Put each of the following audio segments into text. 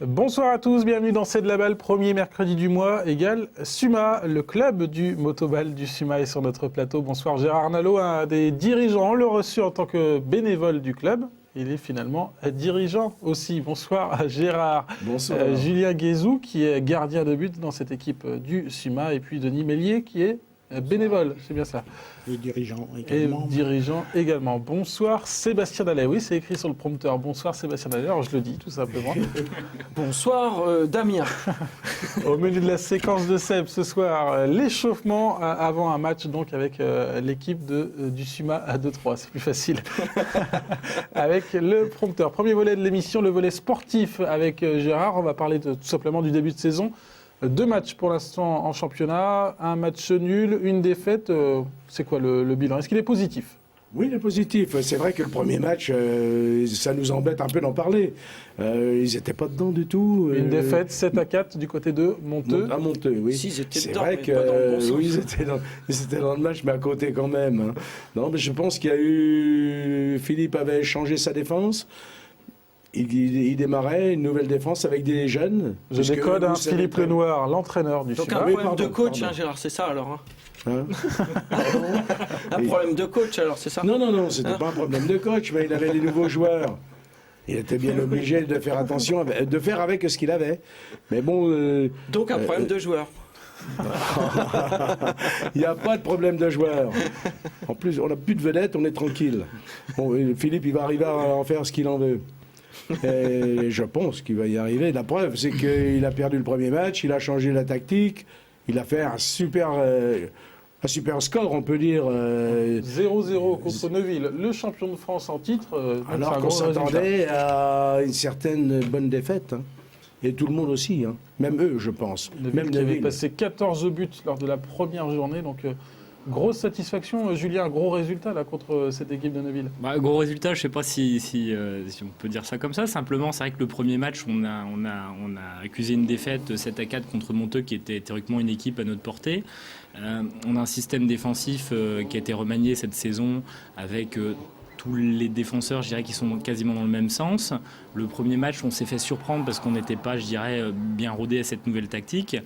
Bonsoir à tous, bienvenue dans C'est de la balle, premier mercredi du mois, égale SUMA, le club du motoball du SUMA est sur notre plateau. Bonsoir Gérard Nalot, un des dirigeants, on l'a reçu en tant que bénévole du club. Il est finalement dirigeant aussi. Bonsoir Gérard. Bonsoir. Julien Guézou qui est gardien de but dans cette équipe du SUMA et puis Denis Mélier qui est bénévole, c'est bien ça. Et dirigeant également. Et dirigeant également. Bonsoir Sébastien Dallet. Oui, c'est écrit sur le prompteur. Bonsoir Sébastien Dallet. Alors je le dis tout simplement. Bonsoir Damien. Au menu de la séquence de Seb ce soir, l'échauffement avant un match donc avec l'équipe du SUMA à 2-3. C'est plus facile. Avec le prompteur. Premier volet de l'émission, le volet sportif avec Gérard. On va parler tout simplement du début de saison. 2 matchs pour l'instant en championnat, un match nul, une défaite. C'est quoi le bilan? Est-ce qu'il est positif? Oui, il est positif. C'est vrai que le premier match, ça nous embête un peu d'en parler. Ils n'étaient pas dedans du tout. Une défaite 7-4 du côté de Monteux. À Monteux, oui. Si, ils étaient c'est dedans, vrai mais que pas dans le bon sens. oui, ils étaient dans le match, mais à côté quand même. Hein. Non, mais je pense qu'il y a eu... Philippe avait changé sa défense. Il démarrait une nouvelle défense avec des jeunes. Je décode, Philippe Lenoir, l'entraîneur du Donc SUMA. un problème de coach, hein, Gérard, c'est ça alors. Hein Un problème de coach alors, c'est ça? Non, c'était pas un problème de coach, mais il avait des nouveaux joueurs. Il était bien obligé de faire attention, de faire avec ce qu'il avait. Mais bon... Donc un problème de joueur. Il n'y a pas de problème de joueurs. En plus, on n'a plus de vedettes, on est tranquille. Bon, Philippe, il va arriver à en faire ce qu'il en veut. Et je pense qu'il va y arriver. La preuve, c'est qu'il a perdu le premier match, il a changé la tactique, il a fait un super score, on peut dire. 0-0 contre Neuville, le champion de France en titre. Alors qu'on s'attendait à une certaine bonne défaite. Hein. Et tout le monde aussi, hein. Même eux, je pense. Neuville Même qui avait Neuville. passé 14 buts lors de la première journée. Donc, grosse satisfaction. Julien, gros résultat là, contre cette équipe de Neuville. Gros résultat, je ne sais pas si on peut dire ça comme ça. Simplement, c'est vrai que le premier match, on a accusé une défaite 7-4 contre Monteux, qui était théoriquement une équipe à notre portée. On a un système défensif qui a été remanié cette saison avec... tous les défenseurs, je dirais, qui sont quasiment dans le même sens. Le premier match, on s'est fait surprendre parce qu'on n'était pas, je dirais, bien rodé à cette nouvelle tactique.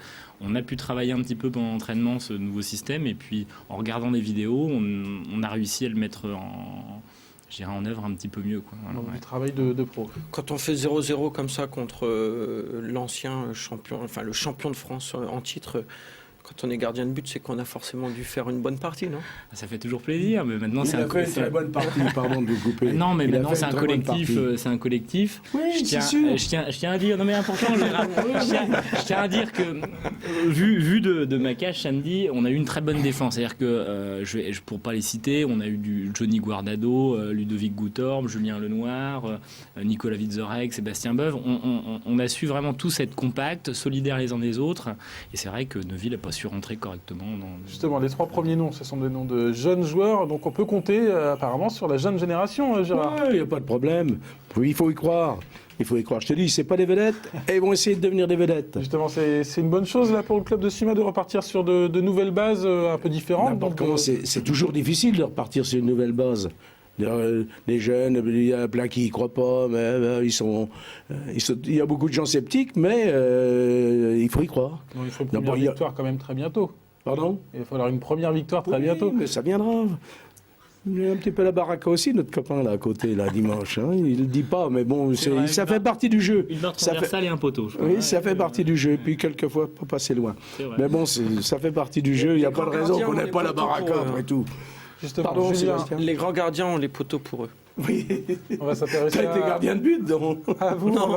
On a pu travailler un petit peu pendant l'entraînement ce nouveau système et puis en regardant des vidéos, on a réussi à le mettre en œuvre un petit peu mieux. Quoi. Voilà, Donc, du travail de pro. Quand on fait 0-0 comme ça contre l'ancien champion, enfin le champion de France en titre, quand on est gardien de but, c'est qu'on a forcément dû faire une bonne partie, non? Ça fait toujours plaisir, mais maintenant Il a fait une très bonne partie, pardon de vous couper. Non, mais Il a maintenant fait c'est une un très bonne collectif. partie. C'est un collectif. Oui, je sûr. tiens à dire, non mais important, je tiens à dire que vu de ma cage samedi, on a eu une très bonne défense. C'est-à-dire que pour pas les citer, on a eu du Johnny Guardado, Ludovic Goutorme, Julien Lenoir, Nicolas Witzorek, Sébastien Beuve. On a su vraiment tous être compacts, solidaires les uns des autres. Et c'est vrai que Neuville n'a pas su rentrer correctement. Justement, les 3 premiers noms, ce sont des noms de jeunes joueurs, donc on peut compter apparemment sur la jeune génération, Gérard. Il n'y a pas de problème. Oui, il faut y croire. Il faut y croire. Je te dis, c'est pas des vedettes, et ils vont essayer de devenir des vedettes. Justement, c'est une bonne chose là pour le club de SUMA de repartir sur de nouvelles bases un peu différentes. N'importe comment, c'est toujours difficile de repartir sur une nouvelle base. Les jeunes, il y a plein qui n'y croient pas, mais il y a beaucoup de gens sceptiques, mais il faut y croire. Donc, il faut une première victoire quand même très bientôt. Pardon? Il va falloir une première victoire très bientôt. Mais ça viendra. Il y a un petit peu la baraka aussi, notre copain là à côté, là, dimanche. Hein. Il ne le dit pas, mais bon, ça fait partie du jeu. Une barre transversale et un poteau. Je crois. Oui, ça fait partie du jeu. Et puis quelquefois, pas passer loin. Mais bon, ça fait partie du jeu. Il n'y a pas de raison qu'on n'ait pas la baraka après tout. Justement, pardon, Julien, les grands gardiens ont les poteaux pour eux. Oui. On va s'intéresser Tu as été gardien de but, donc. à vous. On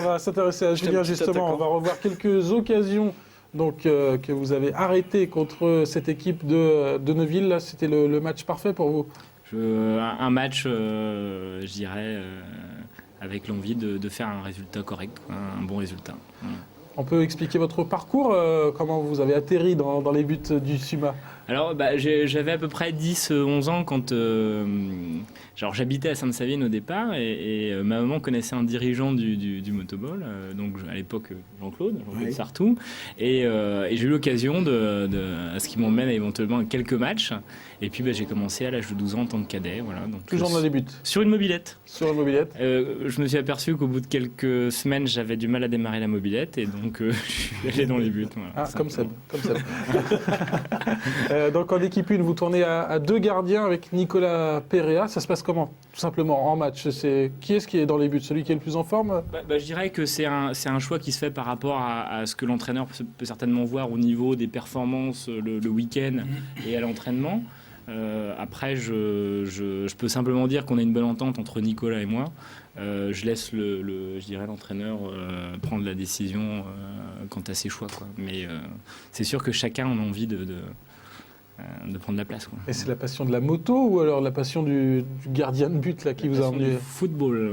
va s'intéresser à Julien, justement. On va revoir quelques occasions donc, que vous avez arrêtées contre cette équipe de Neuville. Là, c'était le match parfait pour vous? Un match, je dirais, avec l'envie de faire un résultat correct, un bon résultat. On peut expliquer votre parcours, comment vous avez atterri dans les buts du SUMA? Alors, j'avais à peu près 10-11 ans quand j'habitais à Sainte-Savine au départ et ma maman connaissait un dirigeant du motoball, donc à l'époque Jean-Claude Sartou, et j'ai eu l'occasion à ce qu'il m'emmène éventuellement à quelques matchs. Et puis j'ai commencé à l'âge de 12 ans en tant que cadet. Voilà, donc, Toujours dans les buts. Sur une mobilette. Sur une mobilette. Je me suis aperçu qu'au bout de quelques semaines, j'avais du mal à démarrer la mobilette et donc je suis allé dans les buts. Voilà, comme Seb. Donc en équipe 1, vous tournez à 2 gardiens avec Nicolas Perea. Ça se passe comment, tout simplement, en match? Qui est-ce qui est dans les buts? Celui qui est le plus en forme? Je dirais que c'est un choix qui se fait par rapport à ce que l'entraîneur peut certainement voir au niveau des performances le week-end et à l'entraînement. Après, je peux simplement dire qu'on a une bonne entente entre Nicolas et moi. Je laisse je dirais l'entraîneur prendre la décision quant à ses choix, quoi. Mais c'est sûr que chacun en a envie de prendre la place, quoi. Et c'est la passion de la moto ou alors la passion du gardien de but là, qui vous a emmené du football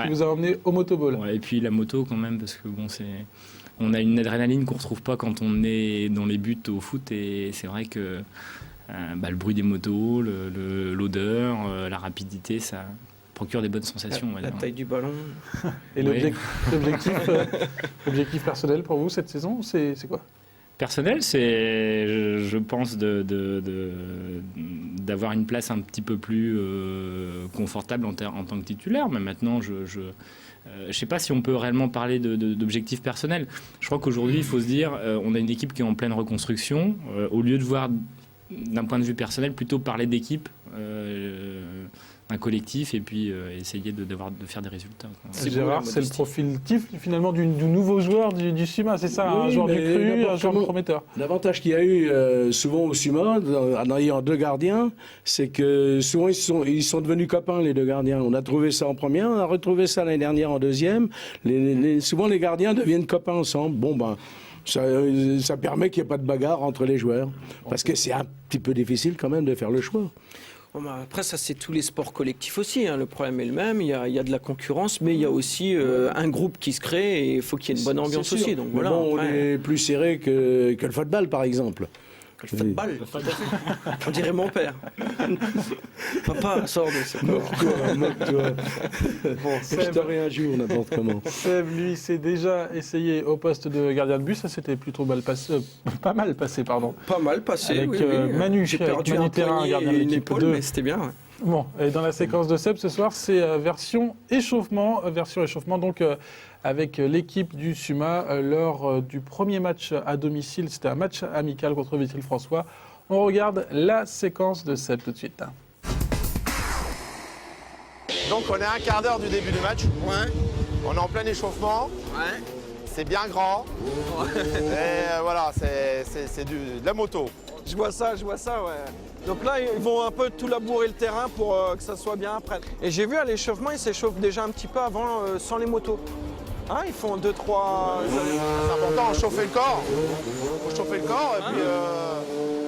qui vous a emmené au motoball? Ouais, et puis la moto quand même, parce que on a une adrénaline qu'on retrouve pas quand on est dans les buts au foot, et c'est vrai que le bruit des motos, l'odeur, la rapidité, ça procure des bonnes sensations. La taille du ballon. Et l'objectif personnel pour vous cette saison, c'est quoi? Personnel, c'est, je pense, d'avoir une place un petit peu plus confortable en tant que titulaire. Mais maintenant, je ne sais pas si on peut réellement parler d'objectifs personnels. Je crois qu'aujourd'hui, il faut se dire, on a une équipe qui est en pleine reconstruction. Au lieu de voir d'un point de vue personnel, plutôt parler d'équipe, un collectif, et puis essayer de faire des résultats. Gérard, c'est le profil type finalement du nouveau joueur du SUMA, c'est ça? Oui, un joueur du cru, un joueur prometteur. L'avantage qu'il y a eu souvent au SUMA, en ayant 2 gardiens, c'est que souvent ils sont devenus copains, les 2 gardiens. On a trouvé ça en première, on a retrouvé ça l'année dernière en deuxième. Souvent les gardiens deviennent copains ensemble. Ça permet qu'il n'y ait pas de bagarre entre les joueurs. Parce que c'est un petit peu difficile quand même de faire le choix. Après, ça, c'est tous les sports collectifs aussi. Le problème est le même. Il y a de la concurrence, mais il y a aussi un groupe qui se crée et il faut qu'il y ait une bonne ambiance aussi. Donc, voilà, on est plus serré que le football, par exemple. Le football, on dirait mon père. Papa, sors de ce corps. Moque-toi. Je t'aurai un jour, n'importe comment. Seb, lui, s'est déjà essayé au poste de gardien de but. Ça s'était plutôt pas mal passé. Pas mal passé, avec oui. Manu, J'ai perdu un poignet gardien et de une l'équipe épaule, 2. mais c'était bien. Ouais. Bon, et dans la séquence de Seb ce soir, c'est version échauffement, donc avec l'équipe du SUMA lors du premier match à domicile. C'était un match amical contre Vitry-le-François. On regarde la séquence de Seb tout de suite. Donc on est à un quart d'heure du début du match. Ouais. On est en plein échauffement. Ouais. C'est bien grand. Ouais. Et voilà, c'est de la moto. Je vois ça, ouais. Donc là, ils vont un peu tout labourer le terrain pour que ça soit bien prêt. Et j'ai vu à l'échauffement, ils s'échauffent déjà un petit peu avant sans les motos. Hein, ils font 2-3... C'est important, chauffer le corps. Faut chauffer le corps et puis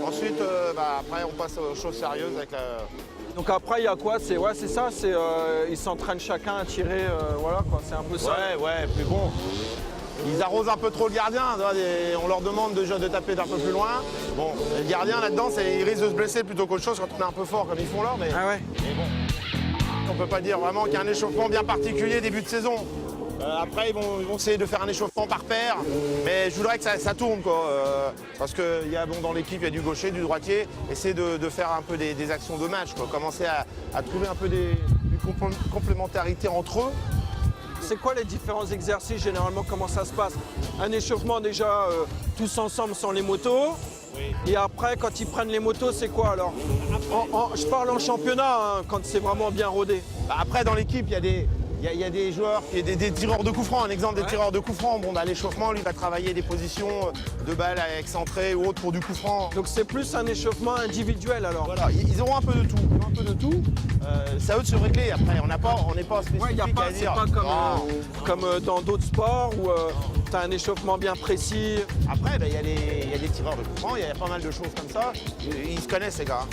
ensuite, après on passe aux choses sérieuses avec la... Donc après, il y a quoi? C'est ça, ils s'entraînent chacun à tirer, voilà quoi, c'est un peu ça. Ouais, puis bon, ils arrosent un peu trop le gardien, on leur demande déjà de taper d'un peu plus loin. Bon, le gardien là-dedans, il risque de se blesser plutôt qu'autre chose quand on est un peu fort comme ils font là, mais bon, on peut pas dire vraiment qu'il y a un échauffement bien particulier début de saison. Après, ils vont essayer de faire un échauffement par paire, mais je voudrais que ça tourne, quoi. Parce que dans l'équipe, il y a du gaucher, du droitier. Essayer de faire un peu des actions de match, quoi. Commencer à trouver un peu des complémentarités entre eux. C'est quoi les différents exercices généralement? Comment ça se passe? Un échauffement déjà tous ensemble sans les motos. Oui. Et après, quand ils prennent les motos, c'est quoi alors? Je parle en championnat, quand c'est vraiment bien rodé. Après, dans l'équipe, il y a des joueurs, des tireurs de coups francs. Un exemple des tireurs de coups francs. L'échauffement, lui, va travailler des positions de balles excentrées ou autres pour du coup franc. Donc c'est plus un échauffement individuel alors? Voilà, ils auront un peu de tout. C'est à eux de se régler. Après, on n'est pas spécifique à dire. C'est pas comme dans d'autres sports où tu as un échauffement bien précis. Après, il y a des tireurs de coups francs, il y a pas mal de choses comme ça. Ils se connaissent, ces gars.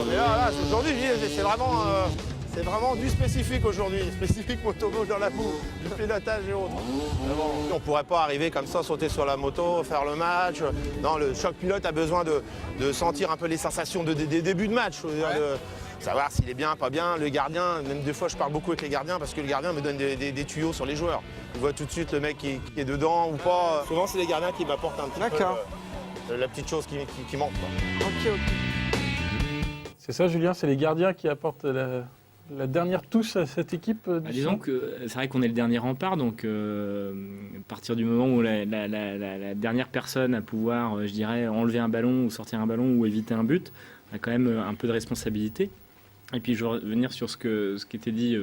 Mais là, aujourd'hui, c'est C'est vraiment du spécifique aujourd'hui, spécifique moto dans la boue, du pilotage et autres. Mais bon, on ne pourrait pas arriver comme ça, sauter sur la moto, faire le match. Non, le choc pilote a besoin de sentir un peu les sensations des débuts de match. De savoir s'il est bien, pas bien. Le gardien, même des fois je parle beaucoup avec les gardiens parce que le gardien me donne des tuyaux sur les joueurs. Il voit tout de suite le mec qui est dedans ou pas. Souvent c'est les gardiens qui m'apportent un petit peu la petite chose qui manque. Quoi. Ok. C'est ça, Julien, c'est les gardiens qui apportent la dernière touche à cette équipe Disons que c'est vrai qu'on est le dernier rempart, donc à partir du moment où la dernière personne à pouvoir, je dirais, enlever un ballon ou sortir un ballon ou éviter un but, a quand même un peu de responsabilité. Et puis je vais revenir sur ce qui était dit.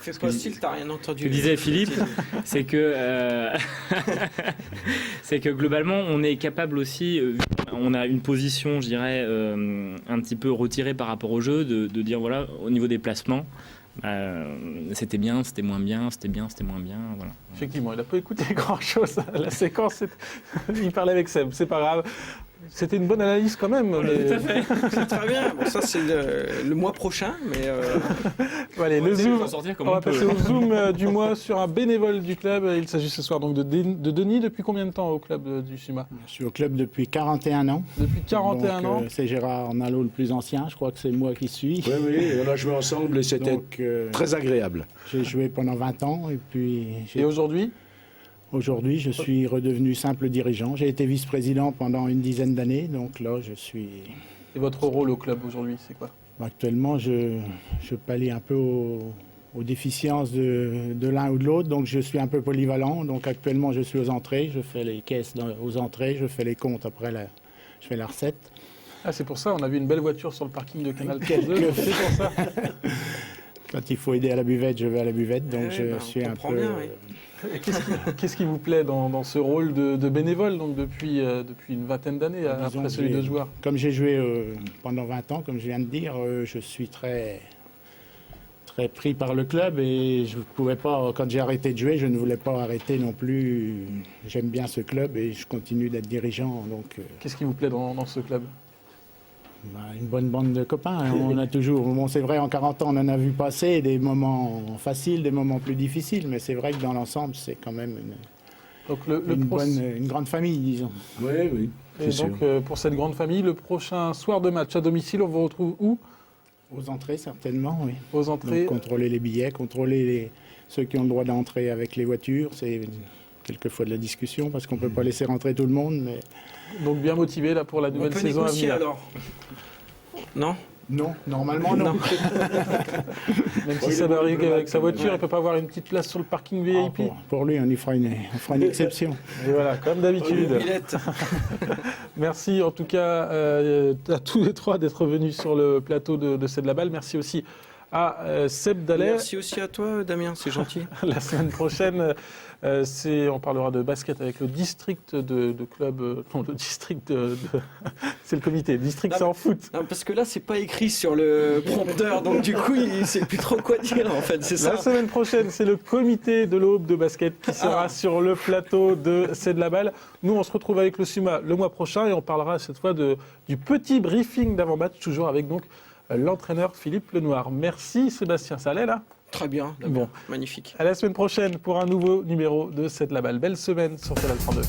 Fais pas style, t'as rien entendu. Ce que disait Philippe, c'est que c'est que globalement on est capable aussi, on a une position, je dirais, un petit peu retirée par rapport au jeu, de dire voilà, au niveau des placements, c'était bien, c'était moins bien, c'était bien, c'était moins bien, voilà. Effectivement, il n'a pas écouté grand-chose. La séquence, il parlait avec Seb, c'est pas grave. C'était une bonne analyse quand même. Mais... Tout à fait, c'est très bien. Bon, ça, c'est le mois prochain, mais... Allez, le zoom, on va passer au zoom du mois sur un bénévole du club. Il s'agit ce soir donc de Denis. Depuis combien de temps au club du SUMA? Je suis au club depuis 41 ans. Depuis 41 ans. C'est Gérard Nalot le plus ancien, je crois que c'est moi qui suis. Oui, on a joué ensemble et c'était très agréable. J'ai joué pendant 20 ans et puis... Et aujourd'hui? Aujourd'hui, je suis redevenu simple dirigeant. J'ai été vice-président pendant une dizaine d'années, donc là, je suis... Et votre rôle au club aujourd'hui, c'est quoi? Actuellement, je pallie un peu aux déficiences de l'un ou de l'autre, donc je suis un peu polyvalent. Donc actuellement, je suis aux entrées, je fais les caisses aux entrées, je fais les comptes après, je fais la recette. Ah, c'est pour ça, on a vu une belle voiture sur le parking de Canal 2, c'est pour ça. Quand il faut aider à la buvette, je vais à la buvette, donc je suis un peu... Bien, oui. Qu'est-ce qui vous plaît dans ce rôle de bénévole donc depuis une vingtaine d'années après celui de joueur? Comme j'ai joué pendant 20 ans, comme je viens de dire, je suis très pris par le club et je pouvais pas, quand j'ai arrêté de jouer, je ne voulais pas arrêter non plus. J'aime bien ce club et je continue d'être dirigeant. Qu'est-ce qui vous plaît dans ce club? Une bonne bande de copains. On a toujours, bon, c'est vrai, en 40 ans, on en a vu passer des moments faciles, des moments plus difficiles, mais c'est vrai que dans l'ensemble, c'est quand même une grande famille, disons. Oui. Et donc, pour cette grande famille, le prochain soir de match à domicile, on vous retrouve où? Aux entrées, certainement, oui. Aux entrées. Donc, contrôler les billets, contrôler ceux qui ont le droit d'entrer avec les voitures. C'est quelquefois de la discussion, parce qu'on ne peut pas laisser rentrer tout le monde, mais... Donc bien motivé là pour la nouvelle saison à venir. Alors non? Non, normalement non. Même si ça va arriver avec sa voiture, il ne peut pas avoir une petite place sur le parking VIP. Pour lui, on fera une exception. Et voilà, comme d'habitude. Merci en tout cas à tous les trois d'être venus sur le plateau de C'est de la balle. Merci aussi à Seb Dallaire. Merci aussi à toi, Damien, c'est gentil. La semaine prochaine, on parlera de basket avec le district de club. Non, le district c'est le comité. Le district, c'est en foot. Non, parce que là, c'est pas écrit sur le prompteur, donc du coup, il sait plus trop quoi dire, en fait, c'est ça. La semaine prochaine, c'est le comité de l'Aube de basket qui sera sur le plateau de C'est de la balle. Nous, on se retrouve avec le SUMA le mois prochain et on parlera cette fois du petit briefing d'avant-match, toujours avec donc l'entraîneur Philippe Lenoir. Merci Sébastien, ça allait là? Très bien, bon. Magnifique. À la semaine prochaine pour un nouveau numéro de C'est de la balle. Belle semaine sur Canal 32.